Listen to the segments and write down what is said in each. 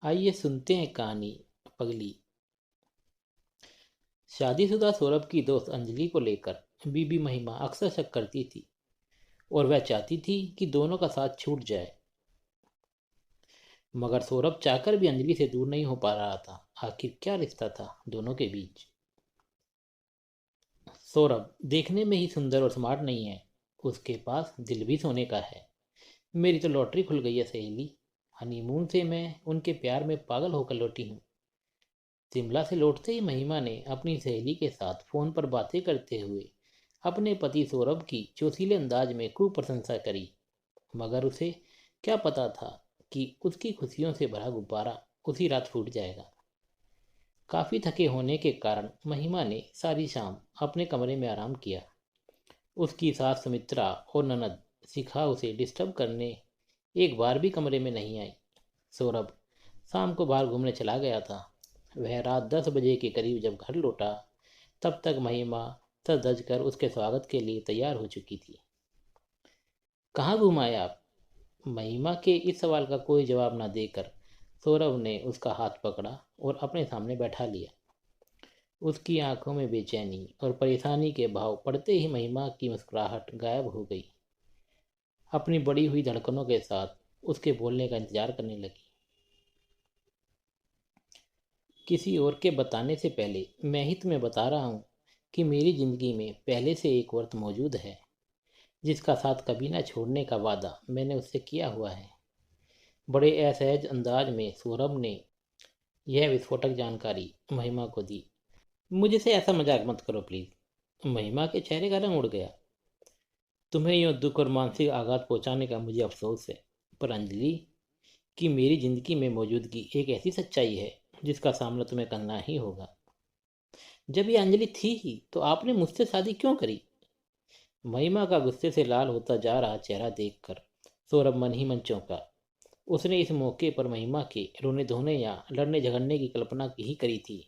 आइए सुनते हैं कहानी पगली। शादीशुदा सौरभ की दोस्त अंजलि को लेकर बीबी महिमा अक्सर शक करती थी और वह चाहती थी कि दोनों का साथ छूट जाए। मगर सौरभ चाहकर भी अंजलि से दूर नहीं हो पा रहा था। आखिर क्या रिश्ता था दोनों के बीच। सौरभ देखने में ही सुंदर और स्मार्ट नहीं है, उसके पास दिल भी सोने का है। मेरी तो लॉटरी खुल गई है सहेली। हनीमून से मैं उनके प्यार में पागल होकर लौटी हूँ। शिमला से लौटते ही महिमा ने अपनी सहेली के साथ फोन पर बातें करते हुए अपने पति सौरभ की जोशीले अंदाज में खूब प्रशंसा करी। मगर उसे क्या पता था कि उसकी खुशियों से भरा गुब्बारा उसी रात फूट जाएगा। काफी थके होने के कारण महिमा ने सारी शाम अपने कमरे में आराम किया। उसकी सास सुमित्रा और ननद शिखा उसे डिस्टर्ब करने एक बार भी कमरे में नहीं आई। सौरभ शाम को बाहर घूमने चला गया था। वह रात 10 बजे के करीब जब घर लौटा तब तक महिमा सज धज कर उसके स्वागत के लिए तैयार हो चुकी थी। कहाँ घूम आए आप? महिमा के इस सवाल का कोई जवाब न देकर सौरभ ने उसका हाथ पकड़ा और अपने सामने बैठा लिया। उसकी आंखों में बेचैनी और परेशानी के भाव पड़ते ही महिमा की मुस्कुराहट गायब हो गई। अपनी बढ़ी हुई धड़कनों के साथ उसके बोलने का इंतजार करने लगी। किसी और के बताने से पहले मैं ही तुम्हें बता रहा हूँ कि मेरी जिंदगी में पहले से एक औरत मौजूद है, जिसका साथ कभी ना छोड़ने का वादा मैंने उससे किया हुआ है। बड़े असहज अंदाज में सौरभ ने यह विस्फोटक जानकारी महिमा को दी। मुझे से ऐसा मजाक मत करो प्लीज। महिमा के चेहरे का रंग उड़ गया। तुम्हें यूँ दुख और मानसिक आघात पहुंचाने का मुझे अफसोस है, पर अंजलि की मेरी जिंदगी में मौजूदगी एक ऐसी सच्चाई है जिसका सामना तुम्हें करना ही होगा। जब ये अंजलि थी ही तो आपने मुझसे शादी क्यों करी? महिमा का गुस्से से लाल होता जा रहा चेहरा देखकर सौरभ मन ही मन चौंका। उसने इस मौके पर महिमा के रोने धोने या लड़ने झगड़ने की कल्पना की ही करी थी।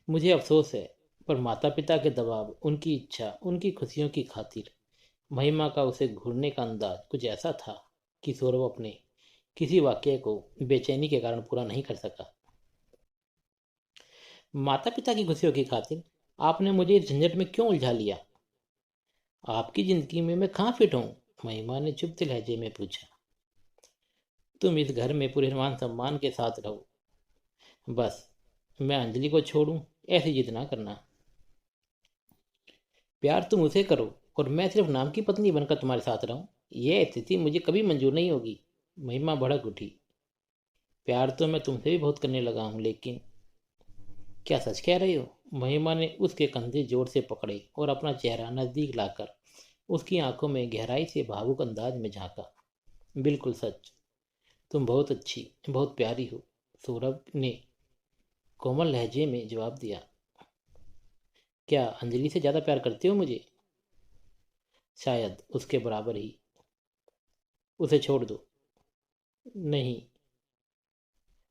मुझे अफसोस है, पर माता पिता के दबाव, उनकी इच्छा, उनकी खुशियों की खातिर महिमा का उसे घूरने का अंदाज कुछ ऐसा था कि सौरभ अपने किसी वाक्य को बेचैनी के कारण पूरा नहीं कर सका। माता पिता की खुशियों की खातिर आपने मुझे इस झंझट में क्यों उलझा लिया? आपकी जिंदगी में मैं कहाँ फिट हूँ? महिमा ने चुपते लहजे में पूछा। तुम इस घर में पूरे मान सम्मान के साथ रहो, बस मैं अंजलि को छोड़ूं, ऐसी जिद ना करना। प्यार तुम उसे करो और मैं सिर्फ नाम की पत्नी बनकर तुम्हारे साथ रहूं, यह स्थिति मुझे कभी मंजूर नहीं होगी। महिमा भड़क उठी। प्यार तो मैं तुमसे भी बहुत करने लगा हूं, लेकिन क्या सच कह रही हो? महिमा ने उसके कंधे जोर से पकड़े और अपना चेहरा नजदीक लाकर उसकी आंखों में गहराई से भावुक अंदाज में झांका। बिल्कुल सच। तुम बहुत अच्छी, बहुत प्यारी हो, सौरभ ने कोमल लहजे में जवाब दिया। क्या अंजलि से ज्यादा प्यार करते हो मुझे? शायद उसके बराबर ही। उसे छोड़ दो। नहीं।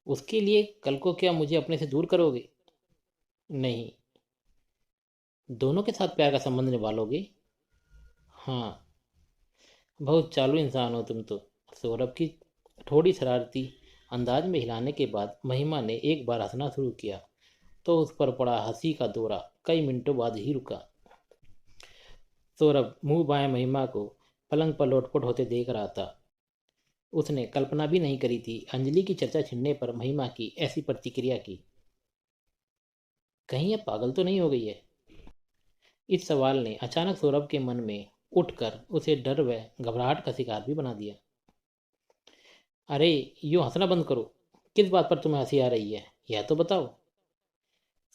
उसके लिए कल को क्या मुझे अपने से दूर करोगे? नहीं। दोनों के साथ प्यार का संबंध निभा लोगे? हाँ। बहुत चालू इंसान हो तुम तो। सौरभ की थोड़ी शरारती अंदाज में हिलाने के बाद महिमा ने एक बार हंसना शुरू किया तो उस पर पड़ा हंसी का दौरा कई मिनटों बाद ही रुका। सौरभ मुंह बाएं महिमा को पलंग पर लोटपोट होते देख रहा था। उसने कल्पना भी नहीं करी थी अंजलि की चर्चा छिड़ने पर महिमा की ऐसी प्रतिक्रिया की। कहीं ये पागल तो नहीं हो गई है? इस सवाल ने अचानक सौरभ के मन में उठकर उसे डर व घबराहट का शिकार भी बना दिया। अरे, यूं हंसना बंद करो। किस बात पर तुम्हें हंसी आ रही है, यह तो बताओ।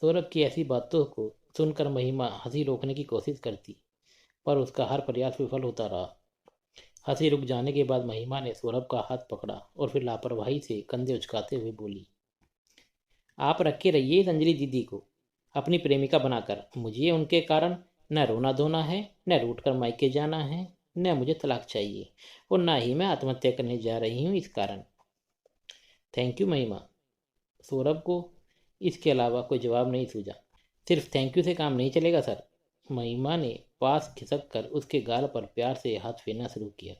सौरभ की ऐसी बातों को सुनकर महिमा हंसी रोकने की कोशिश करती, पर उसका हर प्रयास विफल होता रहा। हंसी रुक जाने के बाद महिमा ने सौरभ का हाथ पकड़ा और फिर लापरवाही से कंधे उचकाते हुए बोली। आप रखे रहिए इस अंजलि दीदी को अपनी प्रेमिका बनाकर। मुझे उनके कारण न रोना धोना है, न रूठ कर मायके जाना है, न मुझे तलाक चाहिए, और न ही मैं आत्महत्या करने जा रही हूँ इस कारण। थैंक यू महिमा। सौरभ को इसके अलावा कोई जवाब नहीं सूझा। सिर्फ थैंक यू से काम नहीं चलेगा सर। महिमा ने पास खिसक कर उसके गाल पर प्यार से हाथ फेरना शुरू किया।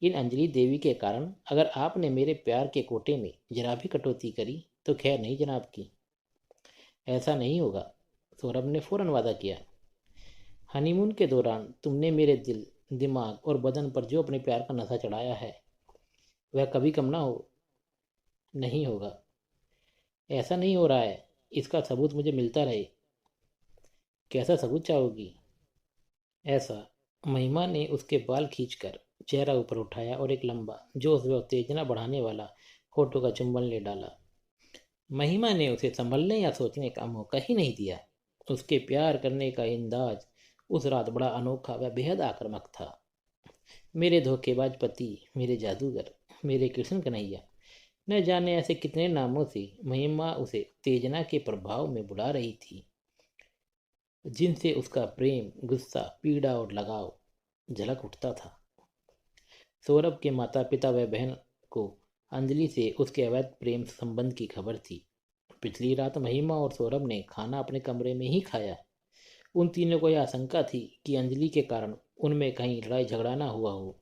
इन अंजलि देवी के कारण अगर आपने मेरे प्यार के कोटे में जरा भी कटौती करी तो खैर नहीं जनाब की। ऐसा नहीं होगा, सौरभ ने फौरन वादा किया। हनीमून के दौरान तुमने मेरे दिल, दिमाग और बदन पर जो अपने प्यार का नशा चढ़ाया है वह कभी कम ना हो। नहीं होगा। ऐसा नहीं हो रहा है। इसका सबूत मुझे मिलता रहे। कैसा सबूत चाहोगी? ऐसा। महिमा ने उसके बाल खींचकर चेहरा ऊपर उठाया और एक लंबा जोश व उत्तेजना बढ़ाने वाला होठों का चुंबन ले डाला। महिमा ने उसे संभलने या सोचने का मौका ही नहीं दिया। उसके प्यार करने का अंदाज उस रात बड़ा अनोखा व बेहद आक्रामक था। मेरे धोखेबाज पति, मेरे जादूगर, मेरे कृष्ण कन्हैया, न जाने ऐसे कितने नामों से महिमा उसे उत्तेजना के प्रभाव में बुला रही थी, जिनसे उसका प्रेम, गुस्सा, पीड़ा और लगाव झलक उठता था। सौरभ के माता पिता व बहन को अंजलि से उसके अवैध प्रेम संबंध की खबर थी। पिछली रात महिमा और सौरभ ने खाना अपने कमरे में ही खाया। उन तीनों को यह आशंका थी कि अंजलि के कारण उनमें कहीं लड़ाई झगड़ा ना हुआ हो।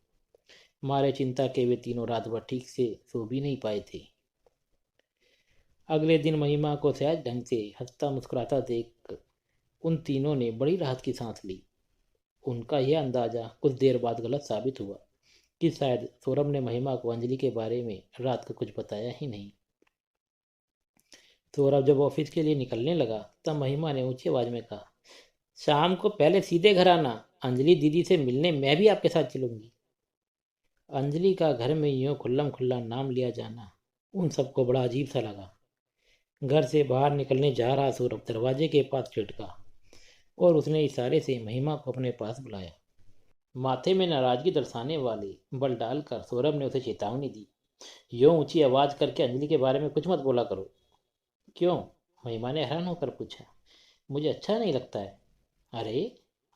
मारे चिंता के वे तीनों रात भर ठीक से सो भी नहीं पाए थे। अगले दिन महिमा को सहज ढंग से हंसता मुस्कुराता देख उन तीनों ने बड़ी राहत की सांस ली। उनका यह अंदाजा कुछ देर बाद गलत साबित हुआ कि शायद सौरभ ने महिमा को अंजलि के बारे में रात को कुछ बताया ही नहीं। सौरभ जब ऑफिस के लिए निकलने लगा तब महिमा ने ऊंची आवाज में कहा, शाम को पहले सीधे घर आना। अंजलि दीदी से मिलने मैं भी आपके साथ चलूंगी। अंजलि का घर में यूं खुल्लम खुल्ला नाम लिया जाना उन सबको बड़ा अजीब सा लगा। घर से बाहर निकलने जा रहा सौरभ दरवाजे के पास छिटका और उसने इशारे से महिमा को अपने पास बुलाया। माथे में नाराजगी दर्शाने वाले बल डालकर सौरभ ने उसे चेतावनी दी, यूं ऊंची आवाज करके अंजलि के बारे में कुछ मत बोला करो। क्यों? महिमा ने हैरान होकर पूछा। मुझे अच्छा नहीं लगता है। अरे,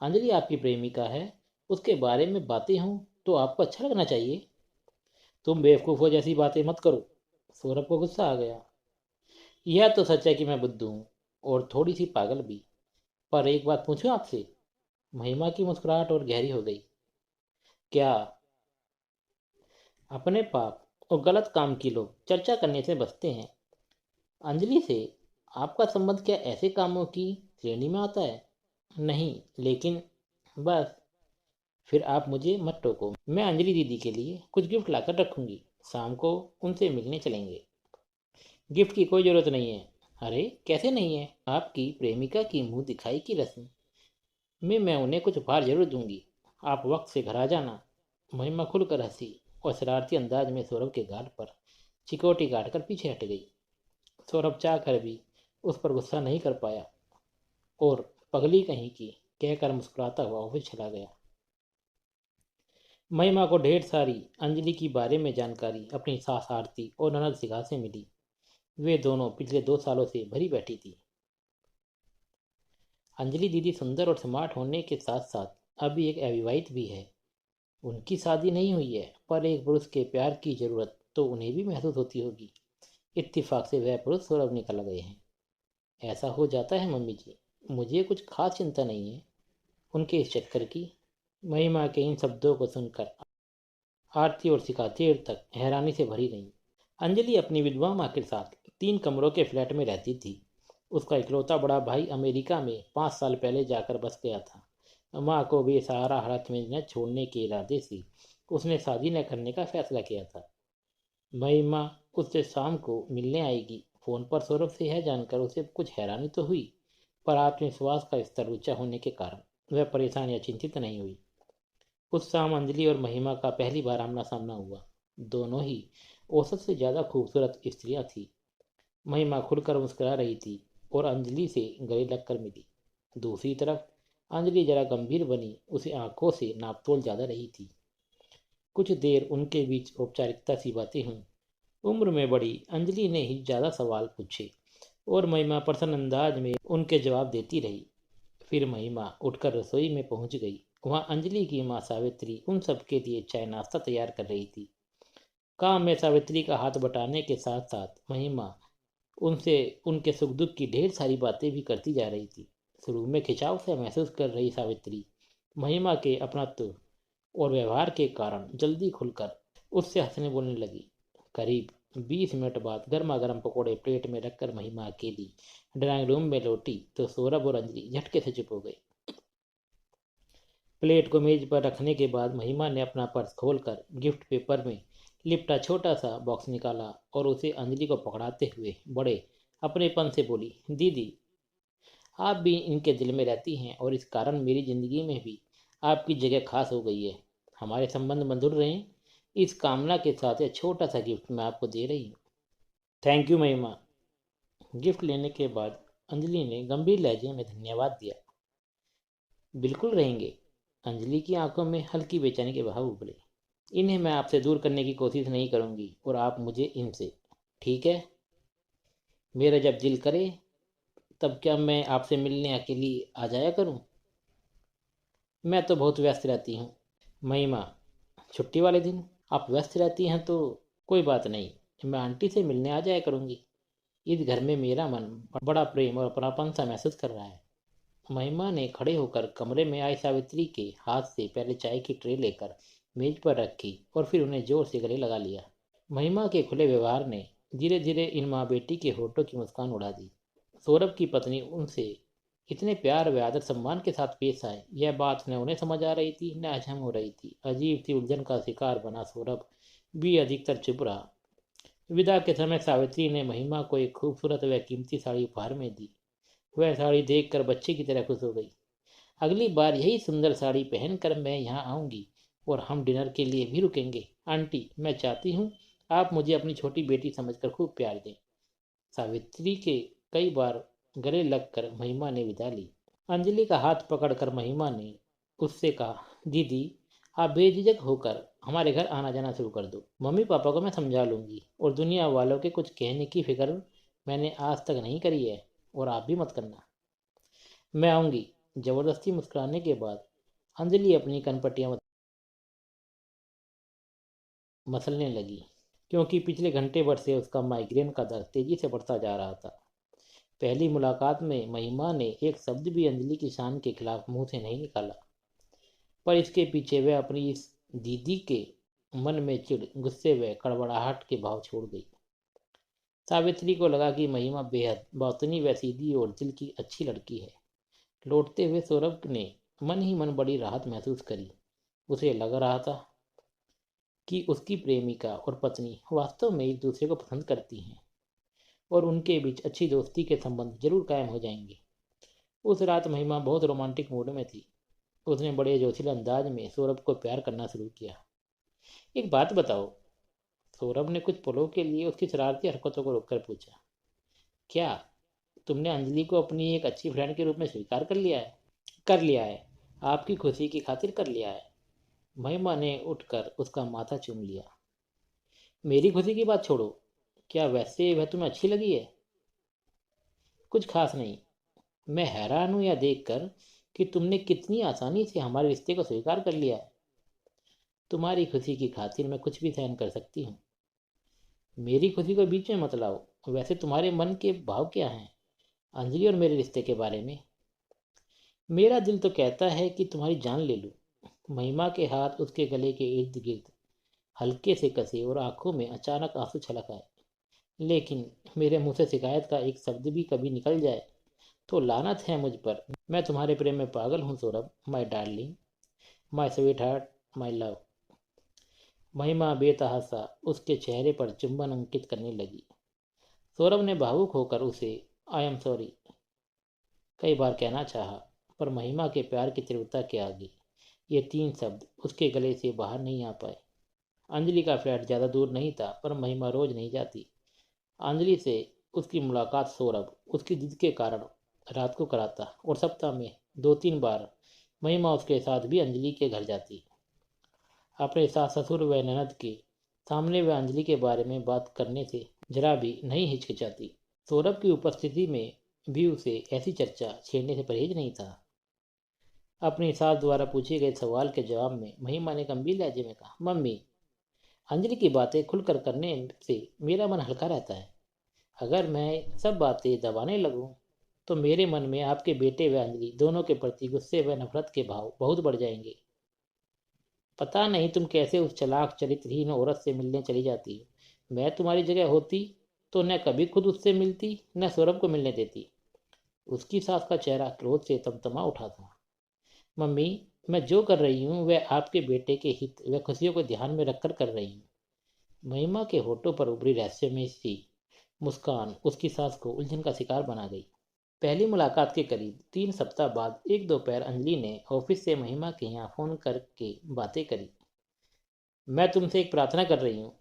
अंजलि आपकी प्रेमिका है, उसके बारे में बातें हों तो आपको अच्छा लगना चाहिए। तुम बेवकूफ़ों जैसी बातें मत करो। सौरभ को गुस्सा आ गया। यह तो सच है कि मैं बुद्धू हूँ और थोड़ी सी पागल भी। पर एक बात पूछूं आपसे? महिमा की मुस्कुराहट और गहरी हो गई। क्या? अपने पाप और गलत काम की लोग चर्चा करने से बचते हैं। अंजलि से आपका संबंध क्या ऐसे कामों की श्रेणी में आता है? नहीं, लेकिन बस फिर आप मुझे मत टोको। मैं अंजलि दीदी के लिए कुछ गिफ्ट लाकर रखूंगी। शाम को उनसे मिलने चलेंगे। गिफ्ट की कोई ज़रूरत नहीं है। अरे, कैसे नहीं है? आपकी प्रेमिका की मुंह दिखाई की रस्म में मैं उन्हें कुछ उपहार जरूर दूंगी। आप वक्त से घर आ जाना। महिमा खुलकर हंसी और शरारती अंदाज में सौरभ के गाल पर चिकोटी काटकर पीछे हट गई। सौरभ चाह कर भी उस पर गुस्सा नहीं कर पाया और पगली कहीं की कहकर मुस्कुराता हुआ ऑफिस चला गया। महिमा को ढेर सारी अंजलि की बारे में जानकारी अपनी सास आरती और ननद सिखा से मिली। वे दोनों पिछले 2 सालों से भरी बैठी थी। अंजलि दीदी सुंदर और स्मार्ट होने के साथ साथ अभी एक अविवाहित भी है। उनकी शादी नहीं हुई है, पर एक पुरुष के प्यार की जरूरत तो उन्हें भी महसूस होती होगी। इत्तेफाक से वह पुरुष सौरभ निकल गए हैं। ऐसा हो जाता है मम्मी जी। मुझे कुछ खास चिंता नहीं है उनके इस चक्कर की। महिमा के इन शब्दों को सुनकर आरती और शिखा देर तक हैरानी से भरी रहीं। अंजलि अपनी विधवा माँ के साथ 3 कमरों के फ्लैट में रहती थी। उसका इकलौता बड़ा भाई अमेरिका में 5 साल पहले जाकर बस गया था। माँ को बेसहारा हालत में न छोड़ने के इरादे से उसने शादी न करने का फैसला किया था। महिमा उससे शाम को मिलने आएगी। फोन पर सौरभ से यह जानकर उसे कुछ हैरानी तो हुई, पर आत्मविश्वास का स्तर ऊंचा होने के कारण वह परेशान या चिंतित नहीं हुई। उस शाम अंजलि और महिमा का पहली बार आमना सामना हुआ। दोनों ही औसत से ज़्यादा खूबसूरत स्त्रियां थीं। महिमा खुलकर मुस्कुरा रही थी और अंजलि से गले लगकर मिली। दूसरी तरफ अंजलि जरा गंभीर बनी, उसे आंखों से नापतोल ज़्यादा रही थी। कुछ देर उनके बीच औपचारिकता सी बातें हुई। उम्र में बड़ी अंजलि ने ही ज़्यादा सवाल पूछे और महिमा प्रसन्न अंदाज में उनके जवाब देती रही। फिर महिमा उठकर रसोई में पहुंच गई। वहां अंजलि की माँ सावित्री उन सबके लिए चाय नाश्ता तैयार कर रही थी। काम में सावित्री का हाथ बटाने के साथ साथ महिमा उनसे उनके सुख दुख की ढेर सारी बातें भी करती जा रही थी। शुरू में खिंचाव से महसूस कर रही सावित्री महिमा के अपनत्व और व्यवहार के कारण जल्दी खुलकर उससे हंसने बोलने लगी। करीब 20 मिनट बाद गर्मा गर्म पकौड़े प्लेट में रखकर महिमा अकेली ड्राइंग रूम में लौटी तो सौरभ और अंजलि झटके से चुप हो गए। प्लेट को मेज पर रखने के बाद महिमा ने अपना पर्स खोलकर गिफ्ट पेपर में लिपटा छोटा सा बॉक्स निकाला और उसे अंजलि को पकड़ाते हुए बड़े अपनेपन से बोली, दीदी आप भी इनके दिल में रहती हैं और इस कारण मेरी ज़िंदगी में भी आपकी जगह खास हो गई है। हमारे संबंध मधुर रहें, इस कामना के साथ यह छोटा सा गिफ्ट मैं आपको दे रही हूँ। थैंक यू महिमा। गिफ्ट लेने के बाद अंजलि ने गंभीर लहजे में धन्यवाद दिया। बिल्कुल रहेंगे। अंजलि की आंखों में हल्की बेचैनी के बहाव उभरे। इन्हें मैं आपसे दूर करने की कोशिश नहीं करूंगी और आप मुझे इनसे। ठीक है, मेरा जब दिल करे तब क्या मैं आपसे मिलने अकेली आ जाया करूं? मैं तो बहुत व्यस्त रहती हूँ। महिमा, छुट्टी वाले दिन आप व्यस्त रहती हैं तो कोई बात नहीं, मैं आंटी से मिलने आ जाया करूंगी। इस घर में मेरा मन बड़ा प्रेम और अपनापन सा महसूस कर रहा है। महिमा ने खड़े होकर कमरे में आई सावित्री के हाथ से पहले चाय की ट्रे लेकर मेज पर रखी और फिर उन्हें जोर से गले लगा लिया। महिमा के खुले व्यवहार ने धीरे धीरे इन माँ बेटी के होठों की मुस्कान उड़ा दी। सौरभ की पत्नी उनसे इतने प्यार व आदर सम्मान के साथ पेश आए, यह बात न उन्हें समझ आ रही थी न हजम हो रही थी। अजीब सी उलझन का शिकार बना सौरभ भी अधिकतर चुप रहा। विदा के समय सावित्री ने महिमा को एक खूबसूरत व कीमती साड़ी उपहार में दी। वह साड़ी देखकर बच्चे की तरह खुश हो गई। अगली बार यही सुंदर साड़ी पहनकर मैं यहाँ आऊँगी और हम डिनर के लिए भी रुकेंगे। आंटी, मैं चाहती हूँ आप मुझे अपनी छोटी बेटी समझकर खूब प्यार दें। सावित्री के कई बार गले लगकर महिमा ने विदा ली। अंजलि का हाथ पकड़कर महिमा ने उससे कहा, दीदी आप बेझिझक होकर हमारे घर आना जाना शुरू कर दो। मम्मी पापा को मैं समझा लूंगी और दुनिया वालों के कुछ कहने की फिक्र मैंने आज तक नहीं करी है और आप भी मत करना। मैं आऊँगी। जबरदस्ती मुस्कुराने के बाद अंजलि अपनी कनपटियाँ मसलने लगी, क्योंकि पिछले घंटे भर से उसका माइग्रेन का दर्द तेजी से बढ़ता जा रहा था। पहली मुलाकात में महिमा ने एक शब्द भी अंजलि की शान के खिलाफ मुंह से नहीं निकाला, पर इसके पीछे वह अपनी इस दीदी के मन में चिढ़, गुस्से व कड़वड़ाहट के भाव छोड़ गई। सावित्री को लगा कि महिमा बेहद बातूनी व सीधी और दिल की अच्छी लड़की है। लौटते हुए सौरभ ने मन ही मन बड़ी राहत महसूस करी। उसे लग रहा था कि उसकी प्रेमिका और पत्नी वास्तव में एक दूसरे को पसंद करती हैं और उनके बीच अच्छी दोस्ती के संबंध जरूर कायम हो जाएंगे। उस रात महिमा बहुत रोमांटिक मूड में थी। उसने बड़े जोशीले अंदाज में सौरभ को प्यार करना शुरू किया। एक बात बताओ, सौरभ ने कुछ पलों के लिए उसकी शरारती हरकतों को रोककर पूछा, क्या तुमने अंजलि को अपनी एक अच्छी फ्रेंड के रूप में स्वीकार कर लिया है? कर लिया है, आपकी खुशी की खातिर कर लिया है। महिमा ने उठकर उसका माथा चूम लिया। मेरी खुशी की बात छोड़ो, क्या वैसे वह तुम्हें अच्छी लगी है? कुछ खास नहीं। मैं हैरान हूं यह देखकर कि तुमने कितनी आसानी से हमारे रिश्ते को स्वीकार कर लिया है। तुम्हारी खुशी की खातिर मैं कुछ भी सहन कर सकती हूँ। मेरी खुशी को बीच में मत लाओ। वैसे तुम्हारे मन के भाव क्या हैं अंजलि और मेरे रिश्ते के बारे में? मेरा दिल तो कहता है कि तुम्हारी जान ले लूं। महिमा के हाथ उसके गले के इर्द गिर्द हल्के से कसे और आंखों में अचानक आंसू छलक आए। लेकिन मेरे मुंह से शिकायत का एक शब्द भी कभी निकल जाए तो लानत है मुझ पर। मैं तुम्हारे प्रेम में पागल हूँ Saurabh, my darling, my sweet heart, my love. महिमा बेतहासा उसके चेहरे पर चुंबन अंकित करने लगी। सौरभ ने भावुक होकर उसे आई एम सॉरी कई बार कहना चाहा, पर महिमा के प्यार की तीव्रता के आगे ये तीन शब्द उसके गले से बाहर नहीं आ पाए। अंजलि का फ्लैट ज़्यादा दूर नहीं था, पर महिमा रोज नहीं जाती। अंजलि से उसकी मुलाकात सौरभ उसकी जिद के कारण रात को कराता और सप्ताह में 2-3 बार महिमा उसके साथ भी अंजलि के घर जाती। अपने सास ससुर व ननद के सामने वह अंजलि के बारे में बात करने से जरा भी नहीं हिचकिचाती। सौरभ की उपस्थिति में भी उसे ऐसी चर्चा छेड़ने से परहेज नहीं था। अपनी सास द्वारा पूछे गए सवाल के जवाब में महिमा ने गंभीर लहजे में कहा, मम्मी, अंजलि की बातें खुलकर करने से मेरा मन हल्का रहता है। अगर मैं सब बातें दबाने लगूं तो मेरे मन में आपके बेटे व अंजलि दोनों के प्रति गुस्से व नफरत के भाव बहुत बढ़ जाएंगे। पता नहीं तुम कैसे उस चालाक चरित्रहीन औरत से मिलने चली जाती हो। मैं तुम्हारी जगह होती तो न कभी खुद उससे मिलती न सौरभ को मिलने देती। उसकी सास का चेहरा क्रोध से तमतमा उठा था। मम्मी, मैं जो कर रही हूँ वह आपके बेटे के हित व खुशियों को ध्यान में रखकर कर रही हूँ। महिमा के होठों पर उभरी रहस्यमय सी मुस्कान उसकी सास को उलझन का शिकार बना गई। पहली मुलाकात के करीब 3 सप्ताह बाद एक दोपहर अंजलि ने ऑफिस से महिमा के यहाँ फोन करके बातें करी। मैं तुमसे एक प्रार्थना कर रही हूँ,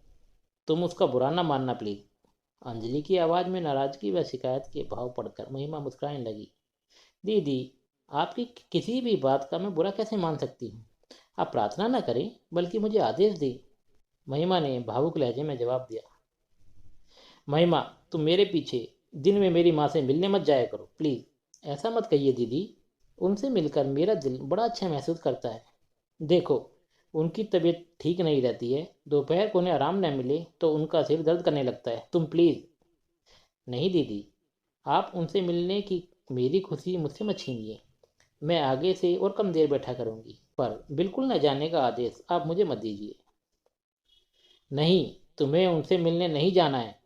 तुम उसका बुरा ना मानना प्लीज। अंजलि की आवाज़ में नाराजगी व शिकायत के भाव पढ़कर महिमा मुस्कुराने लगी। दीदी, आपकी किसी भी बात का मैं बुरा कैसे मान सकती हूँ। आप प्रार्थना ना करें बल्कि मुझे आदेश दें। महिमा ने भावुक लहजे में जवाब दिया। महिमा, तुम मेरे पीछे दिन में मेरी माँ से मिलने मत जाया करो प्लीज़। ऐसा मत कहिए दीदी, उनसे मिलकर मेरा दिल बड़ा अच्छा महसूस करता है। देखो, उनकी तबीयत ठीक नहीं रहती है, दोपहर को उन्हें आराम न मिले तो उनका सिर दर्द करने लगता है। तुम प्लीज़। नहीं दीदी, आप उनसे मिलने की मेरी खुशी मुझसे मत छीनिए। मैं आगे से और कम देर बैठा करूंगी, पर बिल्कुल न जाने का आदेश आप मुझे मत दीजिए। नहीं, तुम्हें उनसे मिलने नहीं जाना है।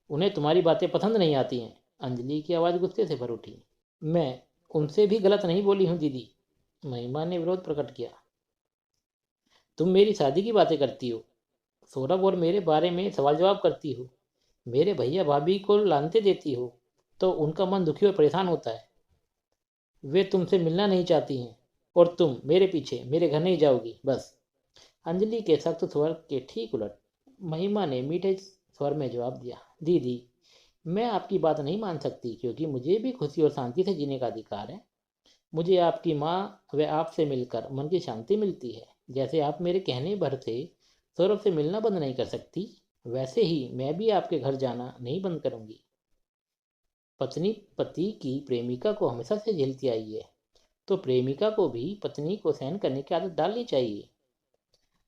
उन्हें तुम्हारी बातें पसंद नहीं आती हैं। अंजलि की आवाज़ गुस्से से भर उठी। मैं उनसे भी गलत नहीं बोली हूँ दीदी, महिमा ने विरोध प्रकट किया। तुम मेरी शादी की बातें करती हो, सौरभ और मेरे बारे में सवाल जवाब करती हो, मेरे भैया भाभी को लानते देती हो, तो उनका मन दुखी और परेशान होता है। वे तुमसे मिलना नहीं चाहती हैं और तुम मेरे पीछे मेरे घर नहीं जाओगी बस। अंजलि के सख्त स्वर के ठीक उलट महिमा ने मीठे स्वर में जवाब दिया। दीदी, मैं आपकी बात नहीं मान सकती क्योंकि मुझे भी खुशी और शांति से जीने का अधिकार है। मुझे आपकी माँ व आपसे मिलकर मन की शांति मिलती है। जैसे आप मेरे कहने भर से सौरभ से मिलना बंद नहीं कर सकती, वैसे ही मैं भी आपके घर जाना नहीं बंद करूंगी। पत्नी पति की प्रेमिका को हमेशा से झेलती आई है, तो प्रेमिका को भी पत्नी को सहन करने की आदत डालनी चाहिए।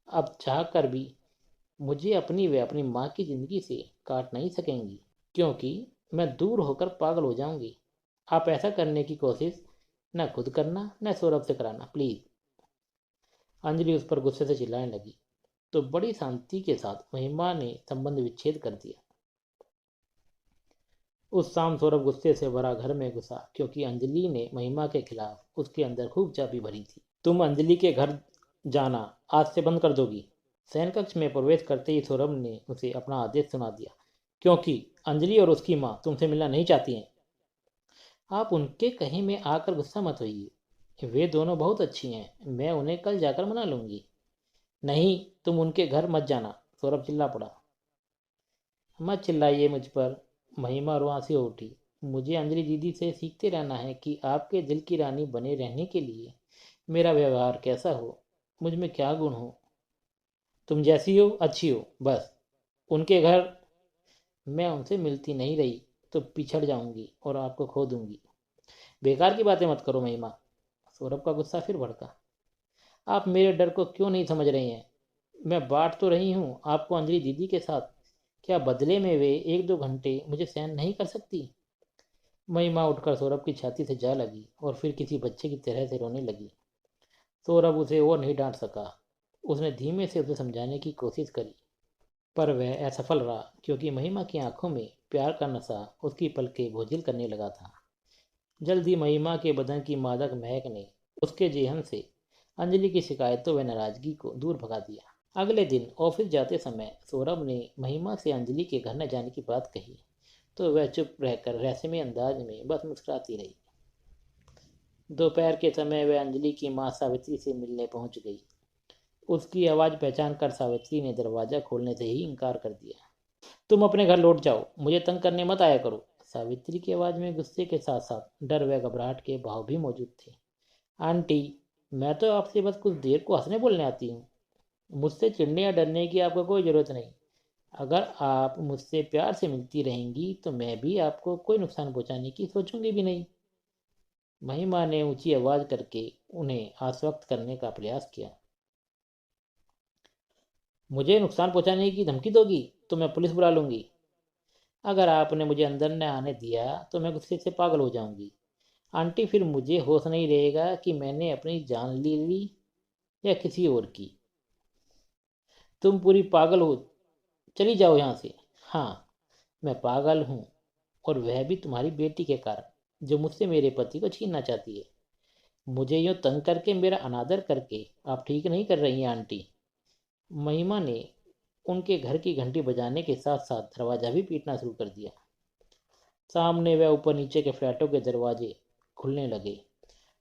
अब चाह कर भी मुझे अपनी व अपनी माँ की जिंदगी से काट नहीं सकेंगी, क्योंकि मैं दूर होकर पागल हो जाऊंगी। आप ऐसा करने की कोशिश न खुद करना न सौरभ से कराना प्लीज। अंजलि उस पर गुस्से से चिल्लाने लगी तो बड़ी शांति के साथ महिमा ने संबंध विच्छेद कर दिया। उस शाम सौरभ गुस्से से भरा घर में घुसा क्योंकि अंजलि ने महिमा के खिलाफ उसके अंदर खूब चाबी भरी थी। तुम अंजलि के घर जाना आज से बंद कर दोगी। शयन कक्ष में प्रवेश करते ही सौरभ ने उसे अपना आदेश सुना दिया, क्योंकि अंजलि और उसकी माँ तुमसे मिलना नहीं चाहती हैं। आप उनके कहीं में आकर गुस्सा मत होइए, वे दोनों बहुत अच्छी हैं, मैं उन्हें कल जाकर मना लूंगी। नहीं, तुम उनके घर मत जाना, सौरभ चिल्ला पड़ा। मत चिल्लाइए मुझ पर, महिमा रुआंसी हो उठी। मुझे अंजलि दीदी से सीखते रहना है कि आपके दिल की रानी बने रहने के लिए मेरा व्यवहार कैसा हो, मुझ में क्या गुण हो। तुम जैसी हो अच्छी हो बस। उनके घर मैं उनसे मिलती नहीं रही तो पिछड़ जाऊंगी और आपको खो दूंगी। बेकार की बातें मत करो महिमा। सौरभ का गुस्सा फिर भड़का। आप मेरे डर को क्यों नहीं समझ रही हैं। मैं बांट तो रही हूँ आपको अंजलि दीदी के साथ, क्या बदले में वे 1-2 घंटे मुझे सहन नहीं कर सकती। महिमा उठकर सौरभ की छाती से जा लगी और फिर किसी बच्चे की तरह से रोने लगी। सौरभ उसे और नहीं डांट सका। उसने धीमे से उसे समझाने की कोशिश करी, पर वह असफल रहा क्योंकि महिमा की आंखों में प्यार का नशा उसकी पलकें बोझिल करने लगा था। जल्द ही महिमा के बदन की मादक महक ने उसके जेहन से अंजलि की शिकायतों व नाराजगी को दूर भगा दिया। अगले दिन ऑफिस जाते समय सौरभ ने महिमा से अंजलि के घर न जाने की बात कही तो वह चुप रहकर रहस्यमय अंदाज में बस मुस्कुराती रही। दोपहर के समय वह अंजलि की माँ सावित्री से मिलने पहुंच गई। उसकी आवाज़ पहचान कर सावित्री ने दरवाज़ा खोलने से ही इनकार कर दिया। तुम अपने घर लौट जाओ, मुझे तंग करने मत आया करो। सावित्री की आवाज़ में गुस्से के साथ साथ डर व घबराहट के भाव भी मौजूद थे। आंटी, मैं तो आपसे बस कुछ देर को हंसने बोलने आती हूँ। मुझसे चिढ़ने या डरने की आपको कोई ज़रूरत नहीं। अगर आप मुझसे प्यार से मिलती रहेंगी तो मैं भी आपको कोई नुकसान पहुँचाने की सोचूंगी भी नहीं। महिमा ने ऊंची आवाज़ करके उन्हें आश्वस्त करने का प्रयास किया। मुझे नुकसान पहुंचाने की धमकी दोगी तो मैं पुलिस बुला लूंगी। अगर आपने मुझे अंदर न आने दिया तो मैं गुस्से से पागल हो जाऊंगी। आंटी, फिर मुझे होश नहीं रहेगा कि मैंने अपनी जान ले ली या किसी और की। तुम पूरी पागल हो, चली जाओ यहाँ से। हाँ, मैं पागल हूँ, और वह भी तुम्हारी बेटी के कारण, जो मुझसे मेरे पति को छीनना चाहती है। मुझे यूँ तंग करके, मेरा अनादर करके आप ठीक नहीं कर रही हैं आंटी। महिमा ने उनके घर की घंटी बजाने के साथ साथ दरवाज़ा भी पीटना शुरू कर दिया। सामने व ऊपर नीचे के फ्लैटों के दरवाजे खुलने लगे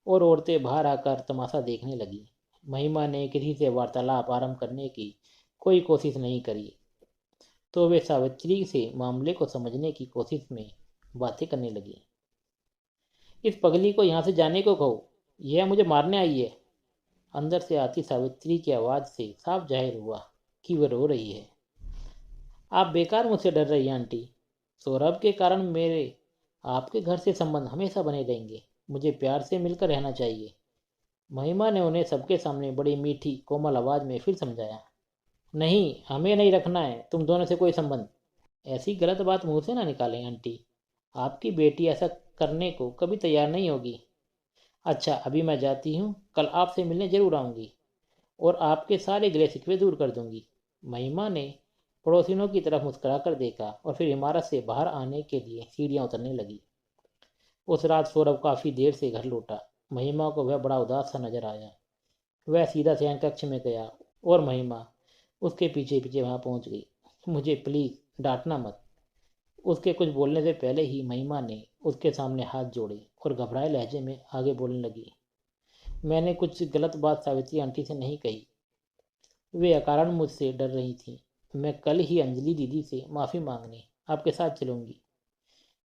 और औरतें बाहर आकर तमाशा देखने लगी। महिमा ने किसी से वार्तालाप आरंभ करने की कोई कोशिश नहीं करी, तो वे सावित्री से मामले को समझने की कोशिश में बातें करने लगी। इस पगली को यहाँ से जाने को कहो, यह मुझे मारने आई है। अंदर से आती सावित्री की आवाज़ से साफ जाहिर हुआ कि वह रो रही है। आप बेकार मुझसे डर रही हैं आंटी। सौरभ के कारण मेरे आपके घर से संबंध हमेशा बने रहेंगे। मुझे प्यार से मिलकर रहना चाहिए। महिमा ने उन्हें सबके सामने बड़ी मीठी कोमल आवाज़ में फिर समझाया। नहीं, हमें नहीं रखना है तुम दोनों से कोई संबंध। ऐसी गलत बात मुंह से ना निकालें आंटी। आपकी बेटी ऐसा करने को कभी तैयार नहीं होगी। अच्छा, अभी मैं जाती हूँ, कल आपसे मिलने जरूर आऊँगी और आपके सारे गिले शिकवे दूर कर दूंगी। महिमा ने पड़ोसियों की तरफ मुस्कुराकर देखा और फिर इमारत से बाहर आने के लिए सीढ़ियाँ उतरने लगी। उस रात सौरभ काफ़ी देर से घर लौटा। महिमा को वह बड़ा उदास सा नजर आया। वह सीधा शयन कक्ष में गया और महिमा उसके पीछे पीछे वहां पहुंच गई। मुझे प्लीज़ डांटना मत। उसके कुछ बोलने से पहले ही महिमा ने उसके सामने हाथ जोड़े और घबराए लहजे में आगे बोलने लगी। मैंने कुछ गलत बात सावित्री आंटी से नहीं कही। वे अकारण मुझसे डर रही थीं। मैं कल ही अंजलि दीदी से माफ़ी मांगने आपके साथ चलूंगी।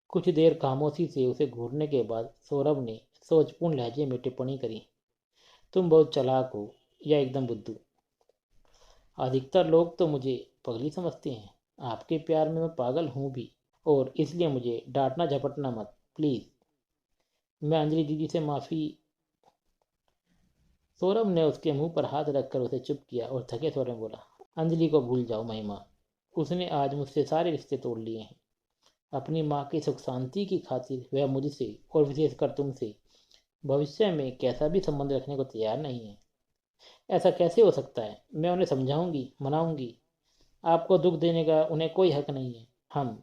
कुछ देर खामोशी से उसे घूरने के बाद सौरभ ने सोचपूर्ण लहजे में टिप्पणी करी। तुम बहुत चालाक हो या एकदम बुद्धू। अधिकतर लोग तो मुझे पगली समझते हैं। आपके प्यार में मैं पागल हूँ भी, और इसलिए मुझे डांटना झपटना मत प्लीज़। मैं अंजलि दीदी से माफ़ी। सौरभ ने उसके मुंह पर हाथ रखकर उसे चुप किया और थके स्वर में बोला। अंजलि को भूल जाओ महिमा। उसने आज मुझसे सारे रिश्ते तोड़ लिए हैं। अपनी माँ की सुख शांति की खातिर वह मुझसे और विशेषकर तुमसे भविष्य में कैसा भी संबंध रखने को तैयार नहीं है। ऐसा कैसे हो सकता है? मैं उन्हें समझाऊंगी, मनाऊंगी। आपको दुख देने का उन्हें कोई हक नहीं है। हम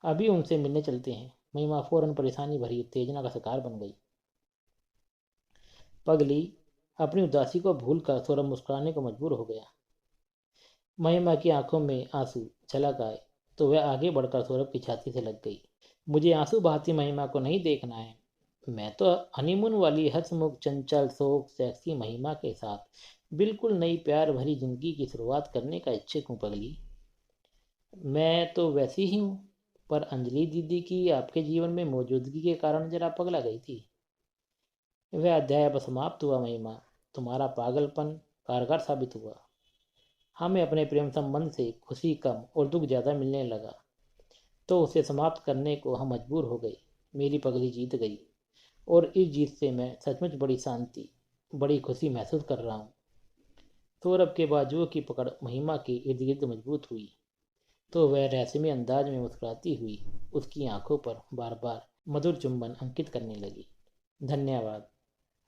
अभी उनसे मिलने चलते हैं। महिमा फौरन परेशानी भरी उत्तेजना का शिकार बन गई। पगली, अपनी उदासी को भूलकर सौरभ मुस्कुराने को मजबूर हो गया। महिमा की आंखों में आंसू छलक आए तो वह आगे बढ़कर सौरभ की छाती से लग गई। मुझे आंसू बहाती महिमा को नहीं देखना है। मैं तो हनीमून वाली हंसमुख चंचल शोक सेक्सी महिमा के साथ बिल्कुल नई प्यार भरी जिंदगी की शुरुआत करने का इच्छुक हूँ पगली। मैं तो वैसी ही हूँ, पर अंजलि दीदी की आपके जीवन में मौजूदगी के कारण जरा पगला गई थी। वह अध्याय अब समाप्त हुआ महिमा। तुम्हारा पागलपन कारगर साबित हुआ। हमें अपने प्रेम संबंध से खुशी कम और दुख ज़्यादा मिलने लगा, तो उसे समाप्त करने को हम मजबूर हो गए। मेरी पगली जीत गई, और इस जीत से मैं सचमुच बड़ी शांति, बड़ी खुशी महसूस कर रहा हूँ। सौरभ के बाजुओं की पकड़ महिमा के इर्द गिर्द मजबूत हुई, तो वह रहस्यमय अंदाज में मुस्कुराती हुई उसकी आंखों पर बार बार मधुर चुंबन अंकित करने लगी। धन्यवाद।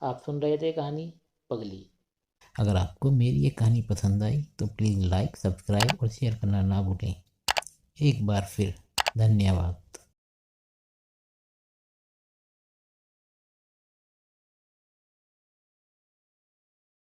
आप सुन रहे थे कहानी पगली। अगर आपको मेरी ये कहानी पसंद आई तो प्लीज़ लाइक, सब्सक्राइब और शेयर करना ना भूलें। एक बार फिर धन्यवाद।